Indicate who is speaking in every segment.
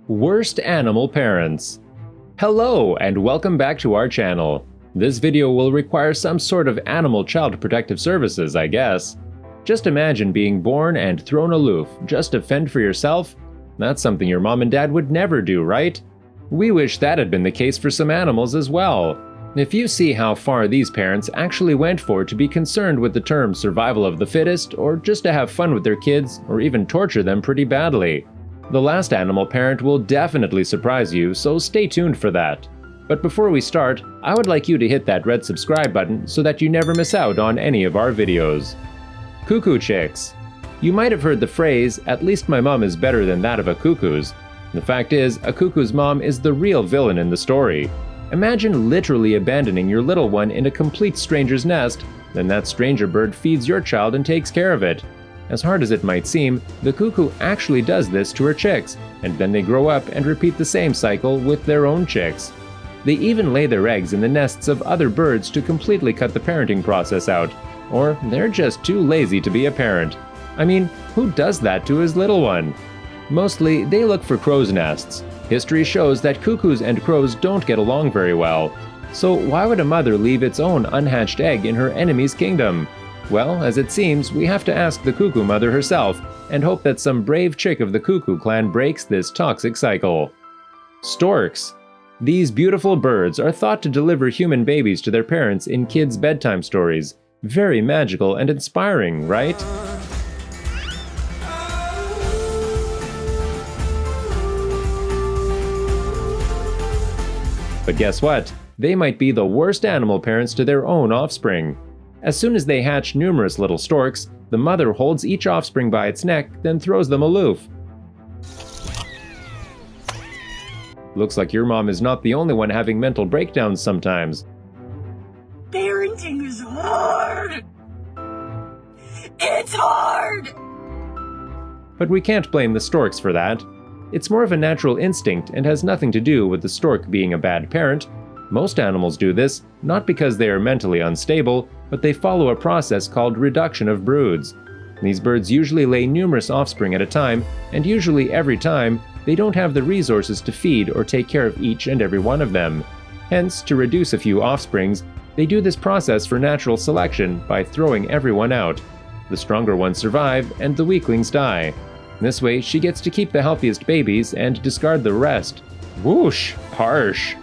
Speaker 1: Worst animal parents. Hello and welcome back to our channel. This video will require some sort of animal child protective services, I guess. Just imagine being born and thrown aloof just to fend for yourself. That's something your mom and dad would never do, right? We wish that had been the case for some animals as well. If you see how far these parents actually went for to be concerned with the term survival of the fittest, or just to have fun with their kids, or even torture them pretty badly. The last animal parent will definitely surprise you, so stay tuned for that. But before we start, I would like you to hit that red subscribe button so that you never miss out on any of our videos. Cuckoo chicks. You might have heard the phrase, "At least my mom is better than that of a cuckoo's." The fact is, a cuckoo's mom is the real villain in the story. Imagine literally abandoning your little one in a complete stranger's nest, then that stranger bird feeds your child and takes care of it. As hard as it might seem, the cuckoo actually does this to her chicks, and then they grow up and repeat the same cycle with their own chicks. They even lay their eggs in the nests of other birds to completely cut the parenting process out, or they're just too lazy to be a parent. I mean, who does that to his little one? Mostly, they look for crow's nests. History shows that cuckoos and crows don't get along very well. So why would a mother leave its own unhatched egg in her enemy's kingdom? Well, as it seems, we have to ask the cuckoo mother herself and hope that some brave chick of the cuckoo clan breaks this toxic cycle. Storks. These beautiful birds are thought to deliver human babies to their parents in kids' bedtime stories. Very magical and inspiring, right? But guess what? They might be the worst animal parents to their own offspring. As soon as they hatch numerous little storks, the mother holds each offspring by its neck, then throws them aloof. Looks like your mom is not the only one having mental breakdowns sometimes.
Speaker 2: Parenting is hard! It's hard!
Speaker 1: But we can't blame the storks for that. It's more of a natural instinct and has nothing to do with the stork being a bad parent. Most animals do this, not because they are mentally unstable, but they follow a process called reduction of broods. These birds usually lay numerous offspring at a time, and usually every time, they don't have the resources to feed or take care of each and every one of them. Hence, to reduce a few offsprings, they do this process for natural selection by throwing everyone out. The stronger ones survive, and the weaklings die. This way, she gets to keep the healthiest babies and discard the rest. Whoosh! Harsh!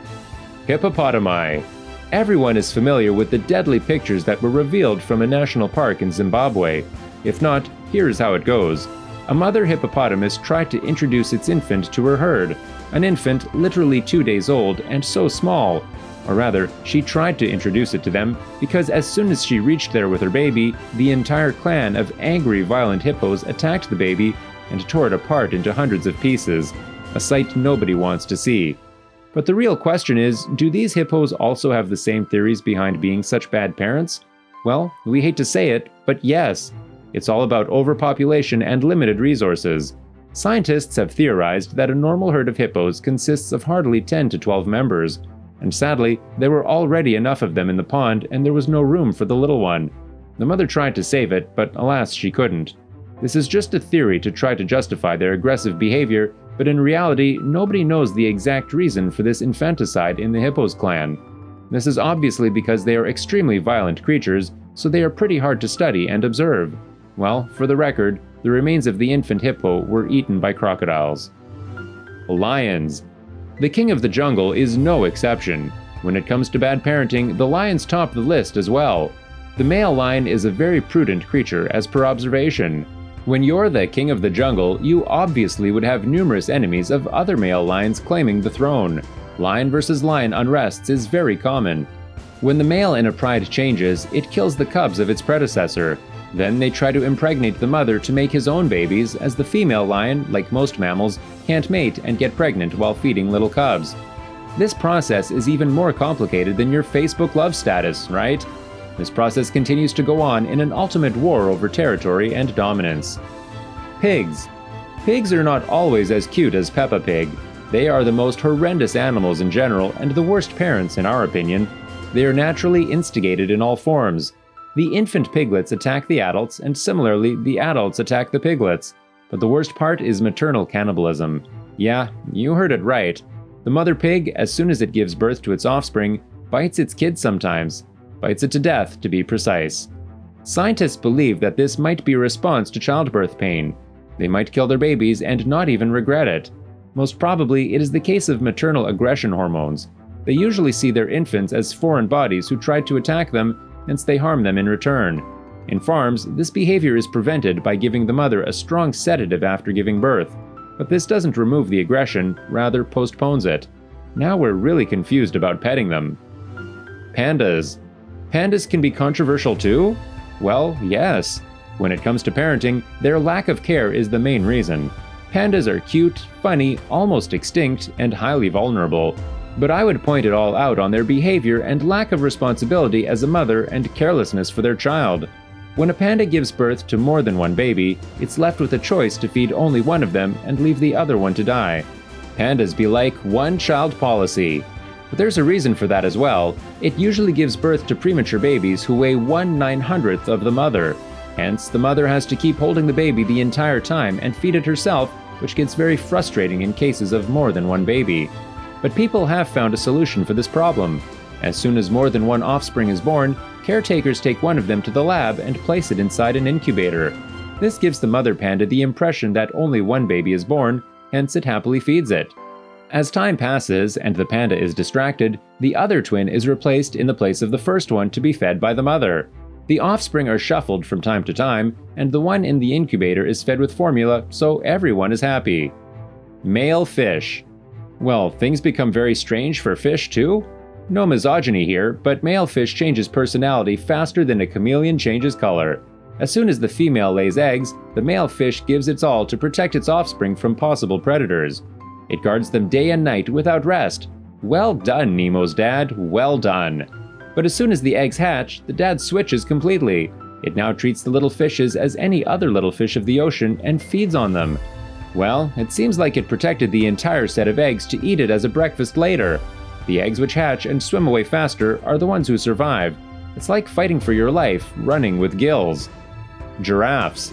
Speaker 1: Hippopotami. Everyone is familiar with the deadly pictures that were revealed from a national park in Zimbabwe. If not, here's how it goes. A mother hippopotamus tried to introduce its infant to her herd. An infant literally 2 days old and so small. Or rather, she tried to introduce it to them because as soon as she reached there with her baby, the entire clan of angry, violent hippos attacked the baby and tore it apart into hundreds of pieces, a sight nobody wants to see. But the real question is, do these hippos also have the same theories behind being such bad parents? Well, we hate to say it, but yes. It's all about overpopulation and limited resources. Scientists have theorized that a normal herd of hippos consists of hardly 10 to 12 members, and sadly, there were already enough of them in the pond and there was no room for the little one. The mother tried to save it, but alas, she couldn't. This is just a theory to try to justify their aggressive behavior, but in reality, nobody knows the exact reason for this infanticide in the hippos clan. This is obviously because they are extremely violent creatures, so they are pretty hard to study and observe. Well, for the record, the remains of the infant hippo were eaten by crocodiles. Lions. The king of the jungle is no exception. When it comes to bad parenting, the lions top the list as well. The male lion is a very prudent creature as per observation. When you're the king of the jungle, you obviously would have numerous enemies of other male lions claiming the throne. Lion versus lion unrests is very common. When the male in a pride changes, it kills the cubs of its predecessor. Then they try to impregnate the mother to make his own babies, as the female lion, like most mammals, can't mate and get pregnant while feeding little cubs. This process is even more complicated than your Facebook love status, right? This process continues to go on in an ultimate war over territory and dominance. Pigs. Pigs are not always as cute as Peppa Pig. They are the most horrendous animals in general and the worst parents in our opinion. They are naturally instigated in all forms. The infant piglets attack the adults, and similarly, the adults attack the piglets. But the worst part is maternal cannibalism. Yeah, you heard it right. The mother pig, as soon as it gives birth to its offspring, bites its kid sometimes. Bites it to death, to be precise. Scientists believe that this might be a response to childbirth pain. They might kill their babies and not even regret it. Most probably, it is the case of maternal aggression hormones. They usually see their infants as foreign bodies who try to attack them, hence they harm them in return. In farms, this behavior is prevented by giving the mother a strong sedative after giving birth. But this doesn't remove the aggression, rather postpones it. Now we're really confused about petting them. Pandas. Pandas can be controversial too? Well, yes. When it comes to parenting, their lack of care is the main reason. Pandas are cute, funny, almost extinct, and highly vulnerable. But I would point it all out on their behavior and lack of responsibility as a mother and carelessness for their child. When a panda gives birth to more than one baby, it's left with a choice to feed only one of them and leave the other one to die. Pandas be like one-child policy. But there's a reason for that as well. It usually gives birth to premature babies who weigh 1/900th of the mother. Hence, the mother has to keep holding the baby the entire time and feed it herself, which gets very frustrating in cases of more than one baby. But people have found a solution for this problem. As soon as more than one offspring is born, caretakers take one of them to the lab and place it inside an incubator. This gives the mother panda the impression that only one baby is born, hence it happily feeds it. As time passes and the panda is distracted, the other twin is replaced in the place of the first one to be fed by the mother. The offspring are shuffled from time to time, and the one in the incubator is fed with formula, so everyone is happy. Male fish. Well, things become very strange for fish too? No misogyny here, but male fish changes personality faster than a chameleon changes color. As soon as the female lays eggs, the male fish gives its all to protect its offspring from possible predators. It guards them day and night without rest. Well done, Nemo's dad, well done. But as soon as the eggs hatch, the dad switches completely. It now treats the little fishes as any other little fish of the ocean and feeds on them. Well, it seems like it protected the entire set of eggs to eat it as a breakfast later. The eggs which hatch and swim away faster are the ones who survive. It's like fighting for your life, running with gills. Giraffes.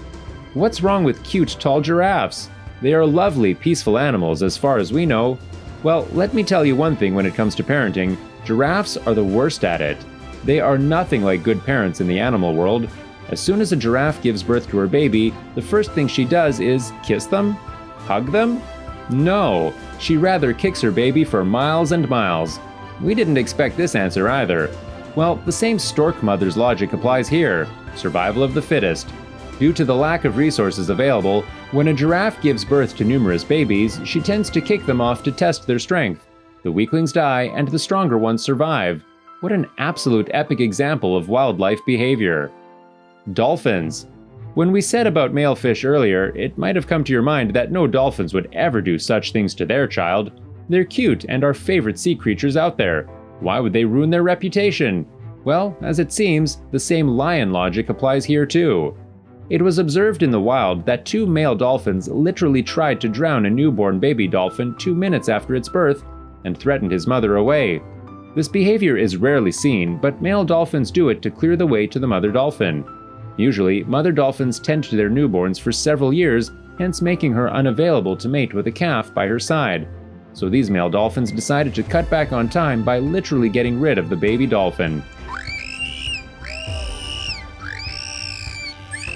Speaker 1: What's wrong with cute, tall giraffes? They are lovely, peaceful animals as far as we know. Well, let me tell you one thing when it comes to parenting. Giraffes are the worst at it. They are nothing like good parents in the animal world. As soon as a giraffe gives birth to her baby, the first thing she does is kiss them? Hug them? No, she rather kicks her baby for miles and miles. We didn't expect this answer either. Well, the same stork mother's logic applies here. Survival of the fittest. Due to the lack of resources available, when a giraffe gives birth to numerous babies, she tends to kick them off to test their strength. The weaklings die and the stronger ones survive. What an absolute epic example of wildlife behavior. Dolphins. When we said about male fish earlier, it might have come to your mind that no dolphins would ever do such things to their child. They're cute and our favorite sea creatures out there. Why would they ruin their reputation? Well, as it seems, the same lion logic applies here too. It was observed in the wild that 2 male dolphins literally tried to drown a newborn baby dolphin 2 minutes after its birth and threatened his mother away. This behavior is rarely seen, but male dolphins do it to clear the way to the mother dolphin. Usually, mother dolphins tend to their newborns for several years, hence making her unavailable to mate with a calf by her side. So these male dolphins decided to cut back on time by literally getting rid of the baby dolphin.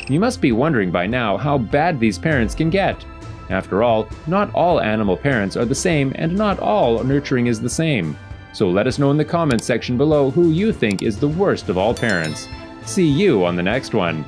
Speaker 1: You must be wondering by now how bad these parents can get. After all, not all animal parents are the same and not all nurturing is the same. So let us know in the comments section below who you think is the worst of all parents. See you on the next one.